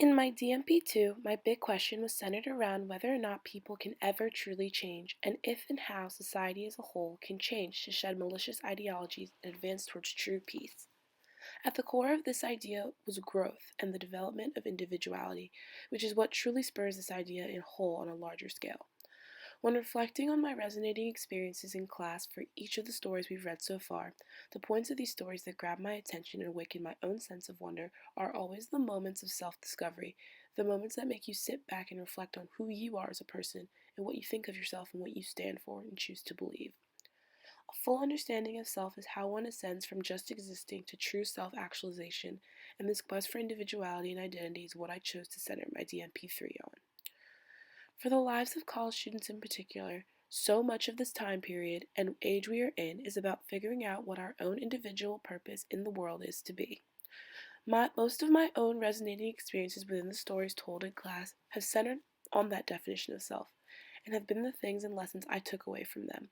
In my DMP2, my big question was centered around whether or not people can ever truly change, and if and how society as a whole can change to shed malicious ideologies and advance towards true peace. At the core of this idea was growth and the development of individuality, which is what truly spurs this idea in whole on a larger scale. When reflecting on my resonating experiences in class for each of the stories we've read so far, the points of these stories that grab my attention and awaken my own sense of wonder are always the moments of self-discovery, the moments that make you sit back and reflect on who you are as a person and what you think of yourself and what you stand for and choose to believe. A full understanding of self is how one ascends from just existing to true self-actualization, and this quest for individuality and identity is what I chose to center my DMP3 on. For the lives of college students in particular, so much of this time period and age we are in is about figuring out what our own individual purpose in the world is to be. Most of my own resonating experiences within the stories told in class have centered on that definition of self, and have been the things and lessons I took away from them.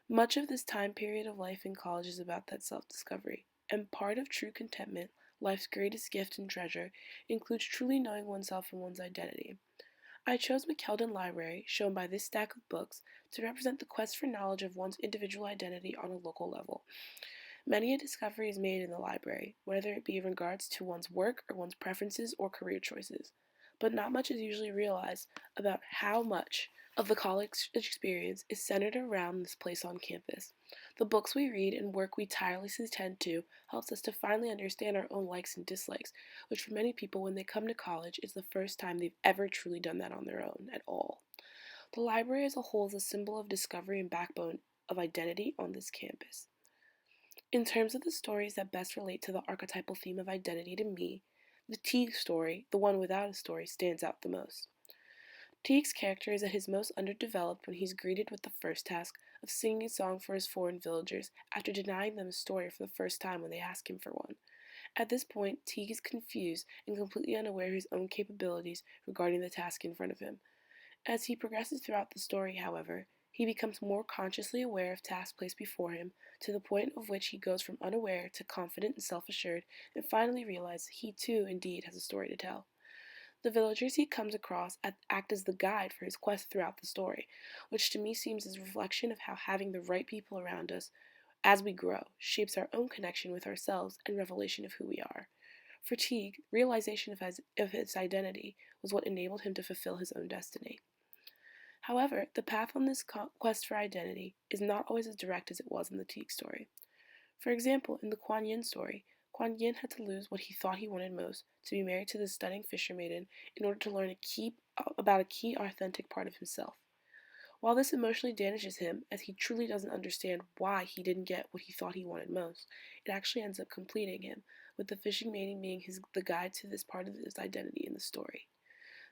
Much of this time period of life in college is about that self-discovery, and part of true contentment, life's greatest gift and treasure, includes truly knowing oneself and one's identity. I chose McKeldin Library, shown by this stack of books, to represent the quest for knowledge of one's individual identity on a local level. Many a discovery is made in the library, whether it be in regards to one's work or one's preferences or career choices. But not much is usually realized about how much of the college experience is centered around this place on campus. The books we read and work we tirelessly tend to helps us to finally understand our own likes and dislikes, which for many people when they come to college is the first time they've ever truly done that on their own at all. The library as a whole is a symbol of discovery and backbone of identity on this campus. In terms of the stories that best relate to the archetypal theme of identity to me, the Teague story, the one without a story, stands out the most. Teague's character is at his most underdeveloped when he's greeted with the first task of singing a song for his foreign villagers after denying them a story for the first time when they ask him for one. At this point, Teague is confused and completely unaware of his own capabilities regarding the task in front of him. As he progresses throughout the story, however, he becomes more consciously aware of tasks placed before him, to the point of which he goes from unaware to confident and self-assured, and finally realizes he too indeed has a story to tell. The villagers he comes across act as the guide for his quest throughout the story, which to me seems as a reflection of how having the right people around us as we grow shapes our own connection with ourselves and revelation of who we are. For Teague, realization of his identity was what enabled him to fulfill his own destiny. However, the path on this quest for identity is not always as direct as it was in the Teague story. For example, in the Kuan Yin story, Kuan Yin had to lose what he thought he wanted most, to be married to the stunning fisher maiden, in order to learn about a key authentic part of himself. While this emotionally damages him, as he truly doesn't understand why he didn't get what he thought he wanted most, it actually ends up completing him, with the fishing maiden being the guide to this part of his identity in the story.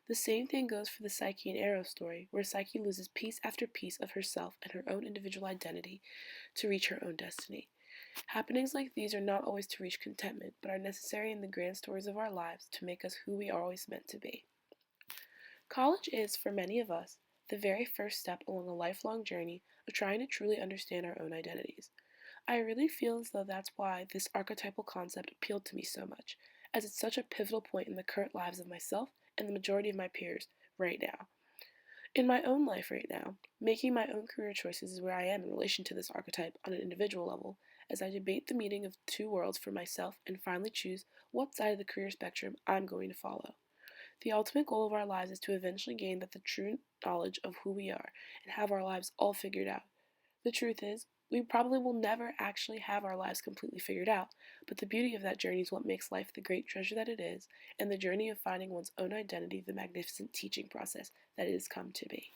The same thing goes for the Psyche and Eros story, where Psyche loses piece after piece of herself and her own individual identity to reach her own destiny. Happenings like these are not always to reach contentment, but are necessary in the grand stories of our lives to make us who we are always meant to be. College is, for many of us, the very first step along a lifelong journey of trying to truly understand our own identities. I really feel as though that's why this archetypal concept appealed to me so much, as it's such a pivotal point in the current lives of myself and the majority of my peers right now. In my own life right now, making my own career choices is where I am in relation to this archetype on an individual level, as I debate the meaning of two worlds for myself and finally choose what side of the career spectrum I'm going to follow. The ultimate goal of our lives is to eventually gain the true knowledge of who we are and have our lives all figured out. The truth is, we probably will never actually have our lives completely figured out, but the beauty of that journey is what makes life the great treasure that it is, and the journey of finding one's own identity the magnificent teaching process that it has come to be.